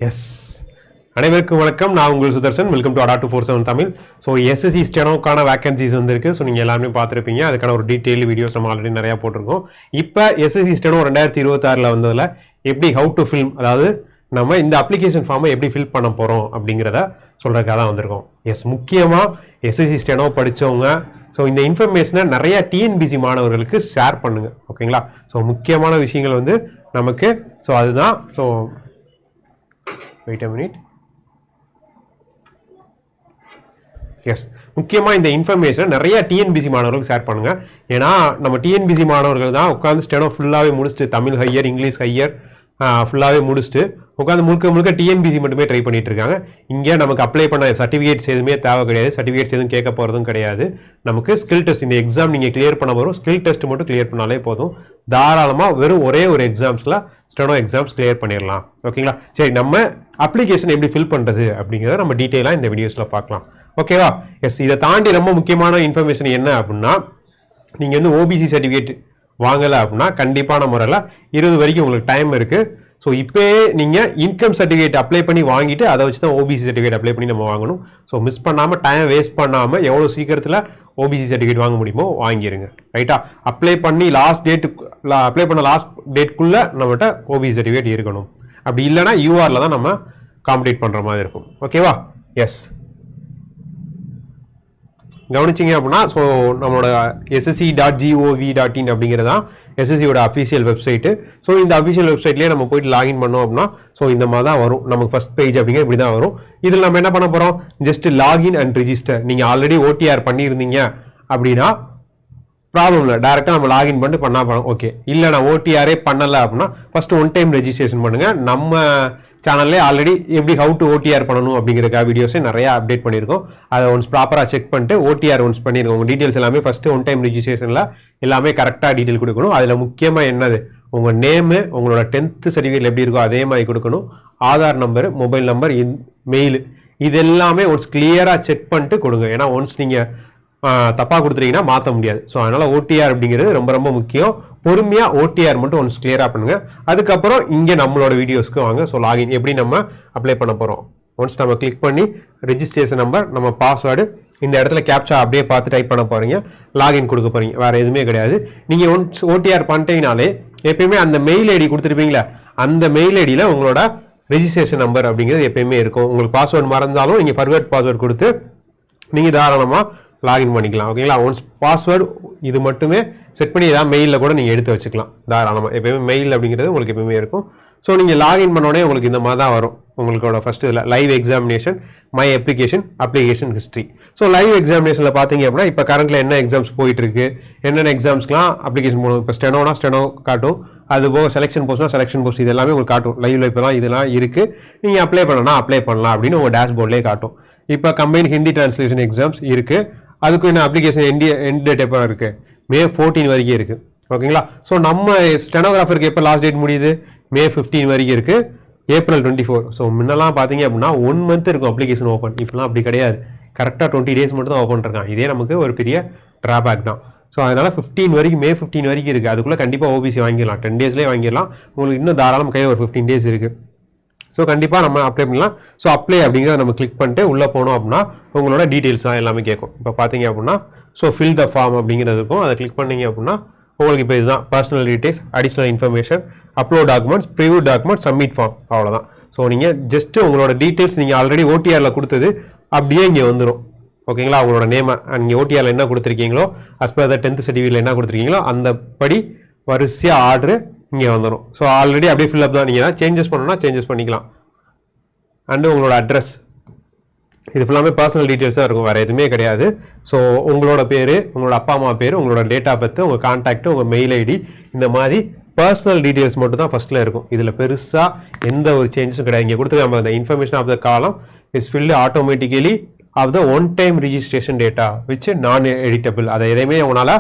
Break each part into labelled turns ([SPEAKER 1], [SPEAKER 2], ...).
[SPEAKER 1] S, அனைவருக்கும் வணக்கம். நான் உங்கள் Sudarshan. Welcome to ADA247 Tamil. So SSC ஸ்டெனோக்கான வேகன்சிஸ் வந்துருக்கு. ஸோ நீங்கள் எல்லாருமே பார்த்துருப்பீங்க. அதுக்கான ஒரு டீட்டெயில் வீடியோஸ் நம்ம ஆல்ரெடி நிறையா போட்டிருக்கோம். இப்போ எஸ்எஸ்சி ஸ்டெனோ 2026 வந்ததில் எப்படி ஹவு டு ஃபில், அதாவது நம்ம இந்த அப்ளிகேஷன் ஃபார்மை எப்படி ஃபில் பண்ண போகிறோம் அப்படிங்கிறத சொல்கிறதுக்காக தான் வந்திருக்கோம். எஸ், முக்கியமாக எஸ்எஸ்சி ஸ்டெனோ படித்தவங்க ஸோ இந்த இன்ஃபர்மேஷனை நிறைய டிஎன்பிசி மாணவர்களுக்கு ஷேர் பண்ணுங்கள், ஓகேங்களா? ஸோ முக்கியமான விஷயங்கள் வந்து நமக்கு ஸோ அதுதான். So wait a minute. Yes, முக்கியமாக இந்த இன்ஃபர்மேஷன் நிறைய டிஎன்பிசி மாணவர்களுக்கு ஷேர் பண்ணுங்கள். ஏன்னா நம்ம டிஎன்பிசி மாணவர்கள் தான் உட்காந்து ஸ்டெனோ ஃபுல்லாகவே முடிச்சுட்டு, தமிழ் ஹையர், இங்கிலீஷ் ஹையர் ஃபுல்லாகவே முடிச்சுட்டு உட்காந்து முழுக்க டிஎன்பிசி மட்டுமே ட்ரை பண்ணிட்டு இருக்காங்க. இங்கே நமக்கு அப்ளை பண்ண சர்டிஃபிகேட்ஸ் எதுவுமே தேவை கிடையாது. சர்டிஃபிகேட்ஸ் எதுவும் கேட்க போகிறதும் கிடையாது. நமக்கு ஸ்கில் டெஸ்ட், இந்த எக்ஸாம் நீங்கள் கிளியர் பண்ண வரும். ஸ்கில் டெஸ்ட் மட்டும் கிளியர் பண்ணாலே போதும். தாராளமாக வெறும் ஒரே ஒரு எக்ஸாம்ஸில் ஸ்டெனோ எக்ஸாம்ஸ் கிளியர் பண்ணிடலாம், ஓகேங்களா? சரி, நம்ம அப்ளிகேஷன் எப்படி ஃபில் பண்ணுறது அப்படிங்கிறத நம்ம டீட்டெயிலாக இந்த வீடியோஸில் பார்க்கலாம், ஓகேவா? எஸ், இதை தாண்டி ரொம்ப முக்கியமான இன்ஃபர்மேஷன் என்ன அப்படின்னா, நீங்கள் வந்து ஓபிசி சர்டிஃபிகேட் வாங்கலை அப்படின்னா கண்டிப்பான முறையில் 20 வரைக்கும் உங்களுக்கு டைம் இருக்குது. ஸோ இப்போயே நீங்கள் இன்கம் சர்டிஃபிகேட் அப்ளை பண்ணி வாங்கிட்டு அதை வச்சு தான் ஓபிசி சர்டிஃபிகேட் அப்ளை பண்ணி நம்ம வாங்கணும். ஸோ மிஸ் பண்ணாமல், டைம் வேஸ்ட் பண்ணாமல் எவ்வளோ சீக்கிரத்தில் ஓபிசி சர்டிஃபிகேட் வாங்க முடியுமோ வாங்கிடுங்க, ரைட்டா? அப்ளை பண்ணி அப்ளை பண்ண லாஸ்ட் டேட்குள்ளே நம்மகிட்ட ஓபிசி சர்டிஃபிகேட் இருக்கணும். அப்படி இல்லைனா யூஆரில் தான் நம்ம காம்படேட் பண்ணுற மாதிரி இருக்கும், ஓகேவா? எஸ், கவனிச்சிங்க அப்படின்னா ஸோ நம்மளோட ssc.gov.in அப்படிங்கிறதான் எஸ்எஸ்சியோட அஃபீஷியல் வெப்சைட்டு. ஸோ இந்த அஃபீஷியல் வெப்சைட்லேயே நம்ம போயிட்டு லாகின் பண்ணோம் அப்படின்னா ஸோ இந்த மாதிரி தான் வரும். நமக்கு ஃபஸ்ட் பேஜ் அப்படிங்கிற இப்படி தான் வரும். இதில் நம்ம என்ன பண்ண போகிறோம், ஜஸ்ட் லாகின் அண்ட் ரிஜிஸ்டர். நீங்கள் ஆல்ரெடி ஓடிஆர் பண்ணியிருந்தீங்க அப்படின்னா ப்ராப்ளம் இல்லை, டேரெக்டாக நம்ம லாகின் பண்ணிட்டு பண்ணலாம், ஓகே. இல்லை நான் ஓடிஆரே பண்ணலை அப்படின்னா ஃபஸ்ட்டு ஒன் டைம் ரெஜிஸ்ட்ரேஷன் பண்ணுங்கள். நம்ம சேனல்லே ஆல்ரெடி எப்படி ஹவு டு ஓடிஆர் பண்ணணும் அப்படிங்கிறக்காக வீடியோஸே நிறையா அப்டேட் பண்ணியிருக்கோம். அதை ஒன்ஸ் ப்ராப்பராக செக் பண்ணிட்டு ஓடிஆர் ஒன்ஸ் பண்ணியிருக்கோம். உங்கள் டீட்டெயில்ஸ் எல்லாமே ஃபஸ்ட்டு ஒன் டைம் ரெஜிஸ்ட்ரேஷனில் எல்லாமே கரெக்டாக டீட்டெயில் கொடுக்கணும். அதில் முக்கியமாக என்னது, உங்கள் நேமு, உங்களோட 10th சர்டிஃபிகேட் எப்படி இருக்கோ அதே மாதிரி கொடுக்கணும். Aadhaar number, mobile number, mail, இது எல்லாமே ஒன்ஸ் கிளியராக செக் பண்ணிட்டு கொடுங்க. ஏன்னா ஒன்ஸ் நீங்கள் தப்பாக கொடுத்துட்டீங்கன்னா மாற்ற முடியாது. ஸோ அதனால் ஓடிஆர் அப்படிங்கிறது ரொம்ப ரொம்ப முக்கியம். பொறுமையாக ஓடிஆர் மட்டும் ஒன்ஸ் கிளியராக பண்ணுங்கள். அதுக்கப்புறம் இங்கே நம்மளோட வீடியோஸ்க்கு வாங்க. ஸோ லாகின் எப்படி நம்ம அப்ளை பண்ண போகிறோம், ஒன்ஸ் நம்ம கிளிக் பண்ணி ரெஜிஸ்ட்ரேஷன் நம்பர், நம்ம பாஸ்வேர்டு, இந்த இடத்துல கேப்சா அப்படியே பார்த்து டைப் பண்ண போகிறீங்க, லாகின் கொடுக்க போகிறீங்க. வேறு எதுவுமே கிடையாது. நீங்கள் ஒன்ஸ் ஓடிஆர் பண்ணிட்டீங்கனாலே எப்பயுமே அந்த மெயில் ஐடி கொடுத்துருப்பீங்களா, அந்த மெயில் ஐடியில் உங்களோட ரெஜிஸ்ட்ரேஷன் நம்பர் அப்படிங்கிறது எப்பயுமே இருக்கும். உங்களுக்கு பாஸ்வேர்டு மறந்தாலும் நீங்கள் ஃபர்வர்ட் பாஸ்வேர்டு கொடுத்து நீங்கள் தாராளமாக லாகின் பண்ணிக்கலாம், ஓகேங்களா? ஒன்ஸ் பாஸ்வேர்டு இது மட்டுமே செட் பண்ணி ஏதாவது மெயிலில் கூட நீங்கள் எடுத்து வச்சுக்கலாம் தாராளமாக. எப்பயுமே மெயில் அப்படிங்கிறது உங்களுக்கு எப்பயுமே இருக்கும். ஸோ நீங்கள் லாகின் பண்ணோடனே உங்களுக்கு இந்த மாதிரி தான் வரும். உங்களோட ஃபஸ்ட்டு இதில் live examination, my application history. So live எக்ஸாமினேஷனில் பார்த்தீங்க அப்படின்னா இப்போ கரண்ட்டில் என்ன எக்ஸாம்ஸ் போயிட்டுருக்கு, என்னென்ன எக்ஸாம்ஸ்க்குலாம் அப்ளிகேஷன் போகணும். இப்போ ஸ்டெனோனா ஸ்டெனோ காட்டும், அது போக செலெக்ஷன் போஸ்ட்னா செலெக்ஷன் போஸ்ட், இது எல்லாமே உங்களுக்கு காட்டும். லைவ்ல இப்போலாம் இதெல்லாம் இருக்குது, நீங்கள் அப்ளை பண்ணணும்னா அப்ளை பண்ணலாம் அப்படின்னு உங்கள் டேஷ்போர்ட்லேயே காட்டும். இப்போ கம்பைன் ஹிந்தி டிரான்ஸ்லேஷன் எக்ஸாம்ஸ் இருக்குது. அதுக்கு என்ன அப்ளிகேஷன் எண்ட் டேட் எப்போ இருக்குது, May 14 வரைக்கும் இருக்குது, ஓகேங்களா? ஸோ நம்ம ஸ்டெனோகிராஃபருக்கு எப்போ லாஸ்ட் டேட் முடியுது, May 15 வரைக்கும் இருக்குது, April 24. ஸோ முன்னெல்லாம் பார்த்தீங்க அப்படின்னா 1 month இருக்கும் அப்ளிகேஷன் ஓப்பன். இப்போலாம் அப்படி கிடையாது, கரெக்டாக 20 days மட்டும் தான் ஓப்பன் இருக்கான். இதே நமக்கு ஒரு பெரிய ட்ராபேக் தான். ஸோ அதனால் 15 வரைக்கும், May 15 வரைக்கும் இருக்குது. அதுக்குள்ளே கண்டிப்பாக ஓபிசி வாங்கிடலாம், 10 daysலேயே வாங்கிடலாம். உங்களுக்கு இன்னும் தாராளம் கையில் ஒரு 15 days இருக்குது. ஸோ கண்டிப்பாக நம்ம அப்ளை பண்ணலாம். ஸோ அப்ளை அப்படிங்கிறத நம்ம கிளிக் பண்ணிட்டு உள்ளே போனோம் அப்படின்னா உங்களோட டீட்டெயில்ஸ்லாம் எல்லாமே கேட்கும். இப்போ பார்த்தீங்க அப்படின்னா ஸோ ஃபில் த ஃபார்ம் அப்படிங்கிறது இருக்கும். அதை கிளிக் பண்ணிங்க அப்படின்னா உங்களுக்கு இப்போ இதுதான் personal details, additional information, upload documents, preview document, submit form, அவ்வளோதான். ஸோ நீங்கள் ஜஸ்ட்டு உங்களோட டீட்டெயில்ஸ் நீங்கள் ஆல்ரெடி ஓடிஆரில் கொடுத்தது அப்படியே இங்கே வந்துடும், ஓகேங்களா? உங்களோட நேமை நீங்கள் ஓடிஆரில் என்ன கொடுத்துருக்கீங்களோ, அஸ் பர் த 10th சர்டிஃபிகேட்டில் என்ன கொடுத்துருக்கீங்களோ அந்த படி வரிசையாக ஆர்டரு இங்கே வந்துடும். ஸோ ஆல்ரெடி அப்படியே ஃபில்அப் தான். நீங்கள் சேஞ்சஸ் பண்ணணும்னா சேஞ்சஸ் பண்ணிக்கலாம். அண்டு உங்களோட அட்ரஸ், இது ஃபுல்லாமே பர்சனல் டீட்டெயில்ஸாக இருக்கும், வேறு எதுவுமே கிடையாது. ஸோ உங்களோட பேர், உங்களோட அப்பா அம்மா பேர், உங்களோட டேட் ஆஃப் பர்த், உங்கள் கான்டாக்ட், உங்கள் மெயில் ஐடி, இந்த மாதிரி பர்சனல் டீட்டெயில்ஸ் மட்டும் தான் ஃபஸ்ட்டில் இருக்கும். இதில் பெருசாக எந்த ஒரு சேஞ்சஸும் கிடையாது. இங்கே கொடுத்துருக்காங்க, இந்த information of the column is filled automatically of the one time registration data which non editable. அதை எதையுமே உங்களால்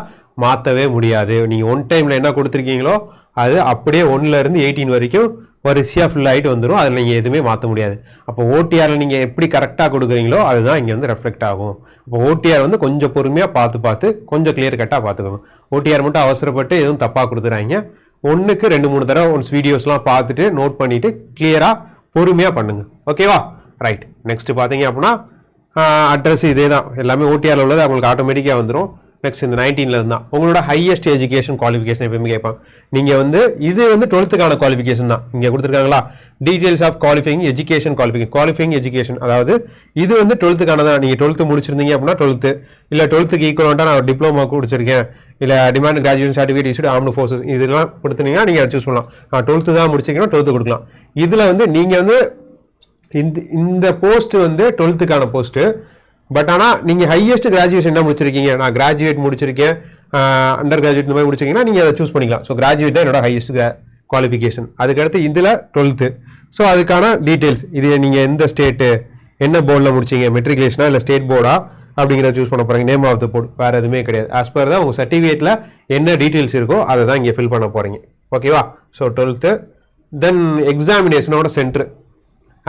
[SPEAKER 1] மாற்றவே முடியாது. நீங்கள் ஒன் டைமில் என்ன கொடுத்துருக்கீங்களோ அது அப்படியே 1லேருந்து 18 வரைக்கும் வரிசையாக ஃபில் ஆகிட்டு வந்துடும். அதில் நீங்கள் எதுவுமே மாற்ற முடியாது. அப்போ ஓடிஆரில் நீங்கள் எப்படி கரெக்டாக கொடுக்குறீங்களோ அதுதான் இங்கே வந்து ரெஃப்ளெக்ட் ஆகும். இப்போ ஓடிஆர் வந்து கொஞ்சம் பொறுமையாக பார்த்து கொஞ்சம் கிளியர் கட்டாக பார்த்துக்கணும். ஓடிஆர் மட்டும் அவசரப்பட்டு எதுவும் தப்பாக கொடுத்துறாங்க. 1க்கு 2-3 தடவை ஒன்ஸ் வீடியோஸ்லாம் பார்த்துட்டு நோட் பண்ணிவிட்டு கிளியராக பொறுமையாக பண்ணுங்க. ஓகேவா? ரைட். நெக்ஸ்ட் பார்த்தீங்க அப்படின்னா அட்ரஸ் இதே தான், எல்லாமே ஓடிஆரில் உள்ளது அவங்களுக்கு ஆட்டோமேட்டிக்காக வந்துடும். நெக்ஸ்ட் இந்த 19ல இருந்தால் உங்களோட ஹையஸ்ட் எஜுகேஷன் குவாலிஃபிகேஷன் எப்பயுமே கேட்பாங்க. நீங்கள் வந்து இது வந்து 12th குவாலிஃபிகேஷன் தான் இங்கே கொடுத்துருக்காங்களா, details of qualifying education qualifying education, அதாவது இது வந்து 12th தான். நீங்கள் 12th முடிச்சிருந்தீங்க அப்படின்னா 12th, இல்லை 12th ஈக்குவலாக நான் டிப்ளமோ முடிச்சிருக்கேன், இல்லை demand graduation certificate issued armed forces, இதெல்லாம் கொடுத்துனீங்கன்னா நீங்கள் சூஸ் பண்ணலாம். 12th தான் முடிச்சிருக்கீங்கன்னா 12th கொடுக்கலாம். இதில் வந்து நீங்கள் வந்து இந்த போஸ்ட் வந்து 12th போஸ்ட்டு. பட் ஆனால் நீங்கள் ஹையஸ்ட் கிராஜுவேஷன் என்ன முடிச்சிருக்கீங்க, நான் கிராஜுவேட் முடிச்சிருக்கேன், அண்டர் கிராஜுவேட் இந்த மாதிரி முடிச்சிருக்கீங்கன்னா நீங்கள் அதை சூஸ் பண்ணிக்கலாம். ஸோ கிராஜுவேட் தான் என்னோட ஹையஸ்ட் குவாலிஃபிகேஷன். அதுக்கடுத்து இதில் 12th. ஸோ அதுக்கான டீட்டெயில்ஸ், இது நீங்கள் எந்த ஸ்டேட்டு, என்ன போர்டில் முடிச்சிங்க, மெட்ரிகுலேஷனா இல்லை ஸ்டேட் போர்டா அப்படிங்கிறத சூஸ் பண்ண போகிறீங்க. நேம் ஆஃப் த போர்டு வேறு எதுவுமே கிடையாது. ஆஸ் பர் தான் உங்கள் சர்டிஃபிகேட்டில் என்ன டீட்டெயில்ஸ் இருக்கோ அதை தான் இங்கே ஃபில் பண்ண போகிறீங்க. ஓகேவா? So 12th. தென் எக்ஸாமினேஷனோட சென்டர்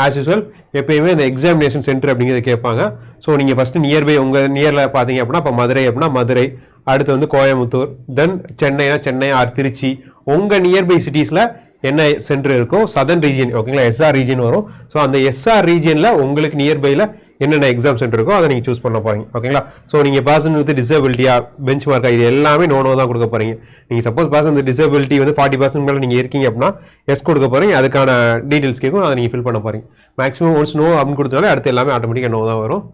[SPEAKER 1] ஆஸ் யூஸ்வல் எப்பயுமே இந்த எக்ஸாமினேஷன் சென்டர் அப்படிங்கிறத கேட்பாங்க. ஸோ நீங்கள் ஃபஸ்ட்டு நியர்பை உங்கள் நியரில் பார்த்தீங்க அப்படின்னா இப்போ மதுரை அப்படின்னா மதுரை, அடுத்து வந்து கோயம்புத்தூர், தென் சென்னைனா சென்னை ஆர் திருச்சி, உங்கள் நியர்பை சிட்டிஸில் என்ன சென்டர் இருக்கோ சதர்ன் ரீஜியன், ஓகேங்களா, எஸ்ஆர் ரீஜியன் வரும். ஸோ அந்த எஸ்ஆர் ரீஜியனில் உங்களுக்கு நியர்பையில் என்னென்ன எக்ஸாம் சென்டர் இருக்கோ அதை நீங்கள் சூஸ் பண்ண போகிறீங்க. ஓகேங்களா? ஸோ நீங்கள் பர்சன் வித் டிசபிலிட்டியா, பெஞ்ச் மார்க்கா, இது எல்லாமே நோ தான் கொடுக்க போகிறீங்க. நீங்கள் சப்போஸ் பர்சன் வித் டிசபிலிட்டி வந்து 40% மேலே நீங்கள் இருக்கீங்க அப்படின்னா எஸ் கொடுக்க போகிறீங்க. அதுக்கான டீட்டெயில்ஸ் கேட்கும், அதை நீங்கள் ஃபில் பண்ண போகிறீங்க. மேக்ஸிமம் ஒன்ஸ் நோ அப்படின்னு கொடுத்தாலே அடுத்து எல்லாமே ஆட்டோமேட்டிக்காக நோ தான் வரும்.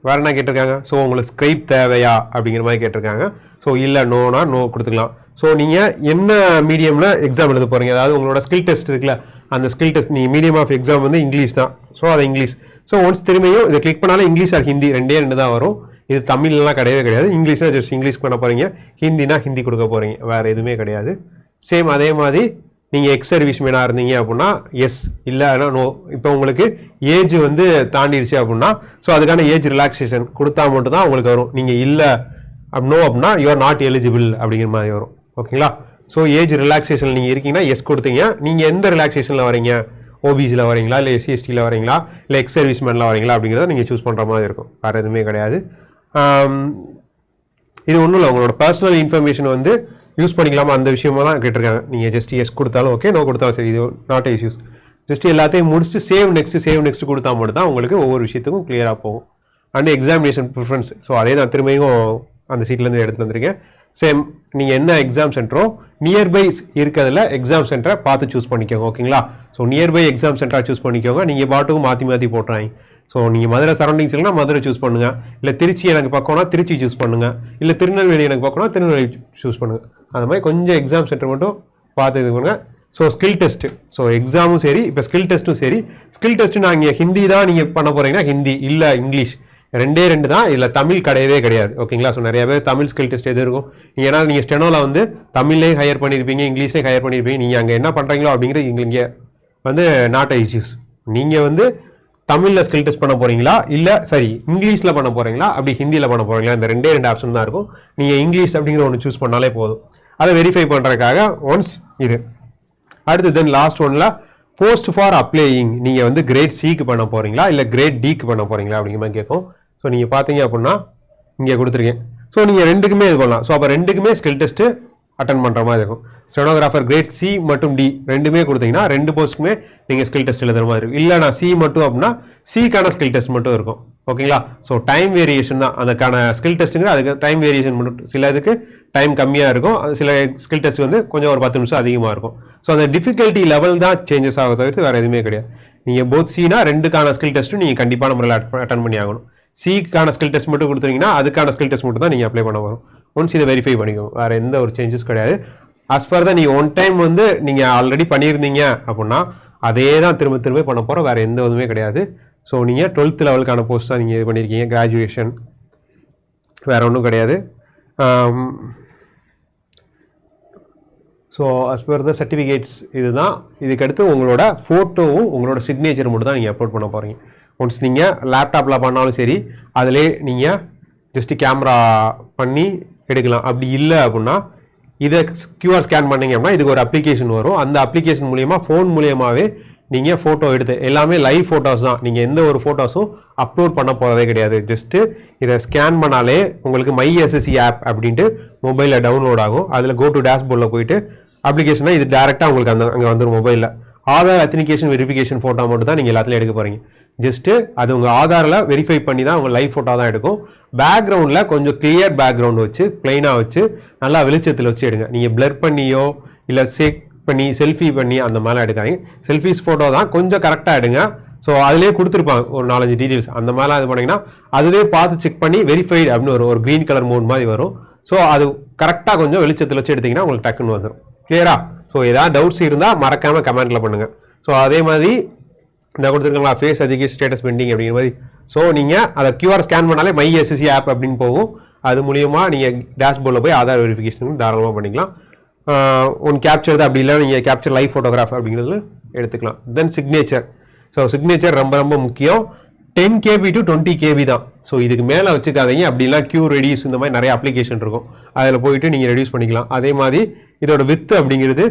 [SPEAKER 1] வேறு என்ன கேட்டிருக்காங்க, ஸோ உங்களுக்கு ஸ்கிரைப் தேவையா அப்படிங்கிற மாதிரி கேட்டிருக்காங்க. ஸோ இல்லை நோனா நோ கொடுத்துக்கலாம். ஸோ நீங்கள் என்ன மீடியமில் எக்ஸாம் எழுத போகிறீங்க, அதாவது உங்களோட ஸ்கில் டெஸ்ட் இருக்குல்ல, அந்த ஸ்கில் டெஸ்ட் நீங்கள் மீடியம் ஆஃப் எக்ஸாம் வந்து இங்கிலீஷ் தான். ஸோ அது இங்கிலீஷ். ஸோ ஒன்ஸ் திரும்பியும் இதை கிளிக் பண்ணாலும் இங்கிலீஷ் ஆர் ஹிந்தி ரெண்டு தான் வரும். இது தமிழ்லாம் கிடையவே கிடையாது. இங்கிலீஷ்னா ஜஸ்ட் இங்கிலீஷ் பண்ண போகிறீங்க, ஹிந்தினா ஹிந்தி கொடுக்க போகிறீங்க, வேறு எதுவுமே கிடையாது. சேம் அதே மாதிரி நீங்கள் எக்ஸ் சர்வீஸ் மேனாக இருந்தீங்க அப்படின்னா எஸ், இல்லைன்னா நோ. இப்போ உங்களுக்கு ஏஜ் வந்து தாண்டிடுச்சு அப்படின்னா ஸோ அதுக்கான ஏஜ் ரிலாக்ஸேஷன் கொடுத்தா மட்டும் தான் உங்களுக்கு வரும். நீங்கள் இல்லை நோ அப்படின்னா யூ ஆர் நாட் எலிஜிபிள் அப்படிங்கிற மாதிரி வரும். ஓகேங்களா? ஸோ ஏஜ் ரிலாக்ஸேஷன் நீங்கள் இருக்கீங்கன்னா எஸ் கொடுத்தீங்க. நீங்கள் எந்த ரிலாக்ஸேஷனில் வரீங்க, ஓபிசியில் வரீங்களா, இல்லை எஸ்சிஎஸ்டியில் வரீங்களா, இல்லை எக்ஸ் சர்வீஸ் மேனில் வரீங்களா அப்படிங்கிறத நீங்கள் சூஸ் பண்ணுற மாதிரி இருக்கும். வேறு எதுவுமே கிடையாது. இது ஒன்றும் இல்லை, உங்களோட பர்சனல் இன்ஃபர்மேஷன் வந்து யூஸ் பண்ணிக்கலாமா அந்த விஷயமா தான் கேட்டிருக்காங்க. நீங்கள் ஜஸ்ட் எஸ் கொடுத்தாலும் ஓகே, நோ கொடுத்தாலும் சரி, இது நாட் இஷ்யூஸ். ஜஸ்ட் எல்லாத்தையும் முடிச்சுட்டு சேவ் நெக்ஸ்ட் கொடுத்தா மட்டும் தான் உங்களுக்கு ஒவ்வொரு விஷயத்துக்கும் கிளியராக போகும். அண்ட் எக்ஸாமினேஷன் ப்ரிஃபரன்ஸ், ஸோ அதே நான் திரும்பியும் அந்த சீட்லேருந்து எடுத்துகிட்டு வந்திருக்கேன். சேம் நீங்கள் என்ன எக்ஸாம் சென்டரோ நியர்பை இருக்கிறதுல எக்ஸாம் சென்டரை பார்த்து சூஸ் பண்ணிக்கோங்க. ஓகேங்களா? ஸோ நியர்பை எக்ஸாம் சென்டராக சூஸ் பண்ணிக்கோங்க. நீங்கள் பாட்டுக்கும் மாற்றி போட்டுறாங்க. ஸோ நீங்கள் மதுரை சரௌண்டிங்ஸ் இல்லைனா மதுரை சூஸ் பண்ணுங்கள், இல்லை திருச்சி எனக்கு பக்கம்னா திருச்சி சூஸ் பண்ணுங்கள், இல்லை திருநெல்வேலி எனக்கு பக்கம்னா திருநெல்வேலி சூஸ் பண்ணுங்கள். அந்த மாதிரி கொஞ்சம் எக்ஸாம் சென்டர் மட்டும் பார்த்து இது பண்ணுங்கள். ஸோ ஸ்கில் டெஸ்ட்டு, ஸோ எக்ஸாமும் சரி, இப்போ ஸ்கில் டெஸ்ட்டும் சரி. ஸ்கில் டெஸ்ட்டு நான் இங்கே ஹிந்தி தான் நீங்கள் பண்ண போகிறீங்கன்னா ஹிந்தி, இல்லை இங்கிலீஷ், ரெண்டே தான். இதில் தமிழ் கிடையவே கிடையாது. ஓகேங்களா? ஸோ நிறைய பேர் தமிழ் ஸ்கில் டெஸ்ட் எது இருக்கும், ஏன்னா நீங்கள் ஸ்டெனோவில் வந்து தமிழ்லேயும் ஹையர் பண்ணியிருப்பீங்க, இங்கிலீஷ்லேயும் ஹையர் பண்ணியிருப்பீங்க. நீங்கள் அங்கே என்ன பண்ணுறீங்களோ அப்படிங்கிறது இங்கே வந்து நாட் இஷ்யூஸ். நீங்கள் வந்து தமிழில் ஸ்கில் டெஸ்ட் பண்ண போகிறீங்களா, இல்லை சரி இங்கிலீஷில் பண்ண போகிறீங்களா, அப்படி ஹிந்தியில் பண்ண போகிறீங்களா, இந்த ரெண்டே ஆப்ஷன் தான் இருக்கும். நீங்கள் இங்கிலீஷ் அப்படிங்கிற ஒன்று சூஸ் பண்ணாலே போதும். அதை வெரிஃபை பண்ணுறதுக்காக ஒன்ஸ் இது. அடுத்து தென் லாஸ்ட் ஒன்ல போஸ்ட் ஃபார் அப்ளையிங், நீங்கள் வந்து கிரேட் சிக்கு பண்ண போகிறீங்களா, இல்லை கிரேட் டிக்கு பண்ண போகிறீங்களா அப்படிங்கிற மாதிரி கேட்கும். ஸோ நீங்கள் பார்த்தீங்க அப்படின்னா இங்கே கொடுத்துருக்கேன். ஸோ நீங்கள் ரெண்டுக்குமே இது பண்ணலாம். ஸோ அப்போ ரெண்டுக்குமே ஸ்கில் டெஸ்ட்டு அட்டன் பண்ணுற மாதிரி இருக்கும். ஸ்டெனோகிராஃபர் கிரேட் சி மற்றும் டி ரெண்டுமே கொடுத்தீங்கன்னா ரெண்டு போஸ்ட்டுக்குமே நீங்கள் ஸ்கில் டெஸ்ட் எழுதுற மாதிரி இருக்கும். இல்லை நான் சி மட்டும் அப்படின்னா சிக்கான ஸ்கில் டெஸ்ட் மட்டும் இருக்கும். ஓகேங்களா? ஸோ டைம் வேரியேஷன் தான் அதுக்கான ஸ்கில் டெஸ்ட்டுங்க. அதுக்கு டைம் வேரியேஷன் மட்டும், சில இதுக்கு டைம் கம்மியாக இருக்கும், சில ஸ்கில் டெஸ்ட் வந்து கொஞ்சம் ஒரு 10 நிமிஷம் அதிகமாக இருக்கும். ஸோ அந்த டிஃபிகல்ட்டி லெவல் தான் சேஞ்சஸ் ஆக தவிர்த்து வேறு எதுவுமே கிடையாது. நீங்கள் போத் சினா ரெண்டுக்கான ஸ்கில் டெஸ்ட்டும் நீங்கள் கண்டிப்பான முறையில் அட்டன் பண்ணி ஆகணும். சிக்கான ஸ்கில் டெஸ்ட் மட்டும் கொடுத்துருங்கன்னா அதுக்கான ஸ்கில் டெஸ்ட் மட்டும் தான் நீங்கள் அப்ளை பண்ண வரும். ஒன்ஸ் இதை வெரிஃபை பண்ணிக்கோங்க, வேறு எந்த ஒரு சேஞ்சஸ் கிடையாது. அஸ் ஃபார் தான் நீங்கள் ஒன் டைம் வந்து நீங்கள் ஆல்ரெடி பண்ணியிருந்தீங்க அப்படின்னா அதே தான் திரும்ப பண்ண போகிறோம், வேறு எந்த இதுவுமே கிடையாது. ஸோ நீங்கள் 12th லெவலுக்கான போஸ்ட் தான் நீங்கள் இது பண்ணியிருக்கீங்க, கிராஜுவேஷன், வேறு ஒன்றும் கிடையாது. So as per the certificates இதுதான். இதுக்கடுத்து உங்களோட ஃபோட்டோவும் உங்களோட சிக்னேச்சர் மட்டும் தான் நீங்கள் அப்லோட் பண்ண போகிறீங்க. ஒன்ஸ் நீங்கள் லேப்டாப்பில் பண்ணாலும் சரி, அதிலே நீங்கள் ஜஸ்ட்டு கேமரா பண்ணி எடுக்கலாம். அப்படி இல்லை அப்படின்னா இதை QR ஸ்கேன் பண்ணிங்க அப்படின்னா இதுக்கு ஒரு அப்ளிகேஷன் வரும். அந்த அப்ளிகேஷன் மூலிமா ஃபோன் மூலியமாகவே நீங்கள் ஃபோட்டோ எடுத்து, எல்லாமே லைவ் ஃபோட்டோஸ் தான், நீங்கள் எந்த ஒரு ஃபோட்டோஸும் அப்லோட் பண்ண போகிறதே கிடையாது. ஜஸ்ட்டு இதை ஸ்கேன் பண்ணாலே உங்களுக்கு மை எஸ்எஸ்சி ஆப் அப்படின்ட்டு மொபைலில் டவுன்லோட் ஆகும். அதில் கோ டு டேஷ்போர்டில் போயிட்டு அப்ளிகேஷனா இது டேரெக்டாக உங்களுக்கு அங்கே வந்துடும் மொபைலில். ஆதார் அத்தனிகேஷன் வெரிஃபிகேஷன் ஃபோட்டோ மட்டும் தான் நீங்கள் எல்லாத்துலையும் எடுக்க போகிறீங்க. ஜஸ்ட்டு அது உங்கள் ஆதாரில் வெரிஃபை பண்ணி தான் உங்கள் லைவ் ஃபோட்டோ தான் எடுக்கும். பேக்ரவுண்டில் கொஞ்சம் கிளியர் பேக்ரவுண்ட் வச்சு பிளைனாக வச்சு நல்லா வெளிச்சத்தில் வச்சு எடுங்க. நீங்கள் பிளர் பண்ணியோ இல்லை சேக் பண்ணி செல்ஃபி பண்ணி அந்த மாதிரிலாம் எடுக்காதீங்க. செல்ஃபிஸ் ஃபோட்டோ தான் கொஞ்சம் கரெக்டாக எடுங்க. ஸோ அதிலே கொடுத்துருப்பாங்க ஒரு 4-5 டீட்டெயில்ஸ், அந்த மாதிரிலாம் இது பண்ணிங்கன்னா அதிலே பார்த்து செக் பண்ணி வெரிஃபைடு அப்படின்னு ஒரு க்ரீன் கலர் மோட் மாதிரி வரும். ஸோ அது கரெக்டாக கொஞ்சம் வெளிச்சத்தில் வச்சு எடுத்திங்கன்னா உங்களுக்கு டக்குன்னு வந்துடும். கிளியரா? ஸோ ஏதாவது டவுட்ஸ் இருந்தால் மறக்காமல் கமெண்ட்டில் பண்ணுங்கள். ஸோ அதே மாதிரி இந்த கொடுத்துருக்கீங்களா ஃபேஸ் அதிக ஸ்டேட்டஸ் பெண்டிங் அப்படிங்கிற மாதிரி. ஸோ நீங்கள் அதை QR ஸ்கேன் பண்ணாலே மை SSC ஆப் அப்படின்னு போகும். அது மூலியமாக நீங்கள் டேஷ்போர்டில் போய் ஆதார் வெரிஃபிகேஷன் தாராளமாக பண்ணிக்கலாம். ஒன் கேப்சர் தான், அப்படி இல்லை நீங்கள் கேப்சர் லைவ் ஃபோட்டோகிராஃப் அப்படிங்கிறது எடுத்துக்கலாம். தென் சிக்னேச்சர். ஸோ சிக்னேச்சர் ரொம்ப ரொம்ப முக்கியம். 10 KB to 20 KB தான். ஸோ இதுக்கு மேலே வச்சுக்காதீங்க. அப்படிலாம் Q ரெடியூஸ் இந்த மாதிரி நிறைய அப்ளிகேஷன் இருக்கும், அதில் போயிட்டு நீங்கள் ரெடியூஸ் பண்ணிக்கலாம். அதே மாதிரி இதோட வித்து அப்படிங்கிறது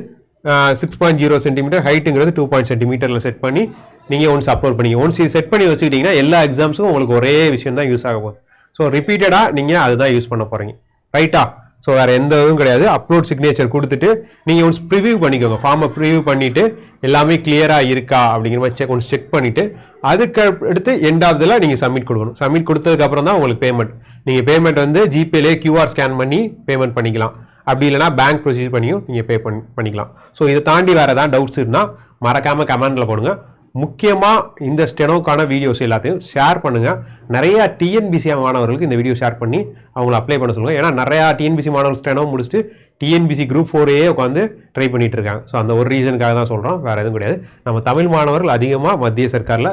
[SPEAKER 1] 6.0 சென்டிமீட்டர், ஹைட்டுங்கிறது 2 சென்டிமீட்டரில் செட் பண்ணி நீங்கள் ஒன்ஸ் அப்லோட் பண்ணிங்க. ஒன்ஸ் இது செட் பண்ணி வச்சுக்கிட்டிங்கன்னா எல்லா எக்ஸாம்ஸுக்கும் உங்களுக்கு ஒரே விஷயம் தான் யூஸ் ஆக போகுது. ஸோ ரிப்பீட்டடாக நீங்கள் அதுதான் யூஸ் பண்ண போகிறீங்க. ரைட்டா? ஸோ வேறு எந்த இதுவும் கிடையாது. அப்லோட் சிக்னேச்சர் கொடுத்துட்டு நீங்கள் ஒன்ஸ் ப்ரிவியூ பண்ணிக்கோங்க. ஃபார்மை ப்ரிவியூ பண்ணிவிட்டு எல்லாமே கிளியராக இருக்கா அப்படிங்கிற மாதிரி ஒன்ஸ் செக் பண்ணிவிட்டு அதுக்கு அடுத்து எண்ட் ஆஃப் இதில் நீங்கள் சப்மிட் கொடுக்கணும். சப்மிட் கொடுத்ததுக்கப்புறம் தான் உங்களுக்கு பேமெண்ட். நீங்கள் பேமெண்ட் வந்து ஜிபேலே QR ஸ்கேன் பண்ணி பேமெண்ட் பண்ணிக்கலாம். அப்படி இல்லைனா பேங்க் ப்ரொசீஜர் பண்ணியும் நீங்கள் பே பண்ணிக்கலாம். ஸோ இதை தாண்டி வேறு ஏதாவது டவுட்ஸ் இருந்தால் மறக்காமல் கமெண்டில் போடுங்க. முக்கியமாக இந்த ஸ்டெனோக்கான வீடியோஸ் எல்லாத்தையும் ஷேர் பண்ணுங்கள். நிறையா TNPC மாணவர்களுக்கு இந்த வீடியோ ஷேர் பண்ணி அவங்கள அப்ளை பண்ண சொல்லுங்கள். ஏன்னா நிறையா TNPC மாணவர்கள் ஸ்டெனோ முடிச்சுட்டு TNPC Group 4A உட்காந்து ட்ரை பண்ணிட்டு இருக்காங்க. ஸோ அந்த ஒரு ரீசனுக்காக தான் சொல்கிறோம், வேறு எதுவும் கிடையாது. நம்ம தமிழ் மாணவர்கள் அதிகமாக மத்திய சர்க்காரில்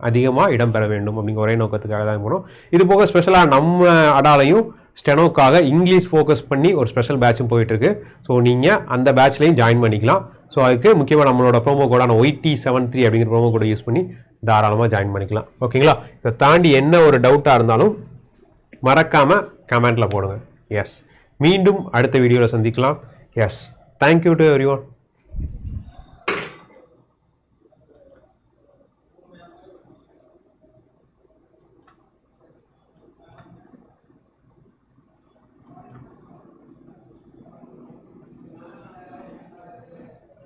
[SPEAKER 1] அதிகமாக இடம்பெற வேண்டும் அப்படிங்கிற ஒரே நோக்கத்துக்காக தான் போகிறோம். இது போக ஸ்பெஷலாக நம்ம அடாலையும் ஸ்டெனோக்காக இங்கிலீஷ் ஃபோக்கஸ் பண்ணி ஒரு ஸ்பெஷல் பேட்சும் போயிட்டுருக்கு. ஸோ நீங்கள் அந்த பேட்ச்லையும் ஜாயின் பண்ணிக்கலாம். ஸோ அதுக்கு முக்கியமாக நம்மளோட ப்ரோமோ கோடான YT73 அப்படிங்கிற ப்ரோமோ கோடை யூஸ் பண்ணி தாராளமாக ஜாயின் பண்ணிக்கலாம். ஓகேங்களா? இதை தாண்டி என்ன ஒரு டவுட்டாக இருந்தாலும் மறக்காமல் கமெண்ட்டில் போடுங்க. எஸ், மீண்டும் அடுத்த வீடியோவில் சந்திக்கலாம். Yes, thank you to everyone.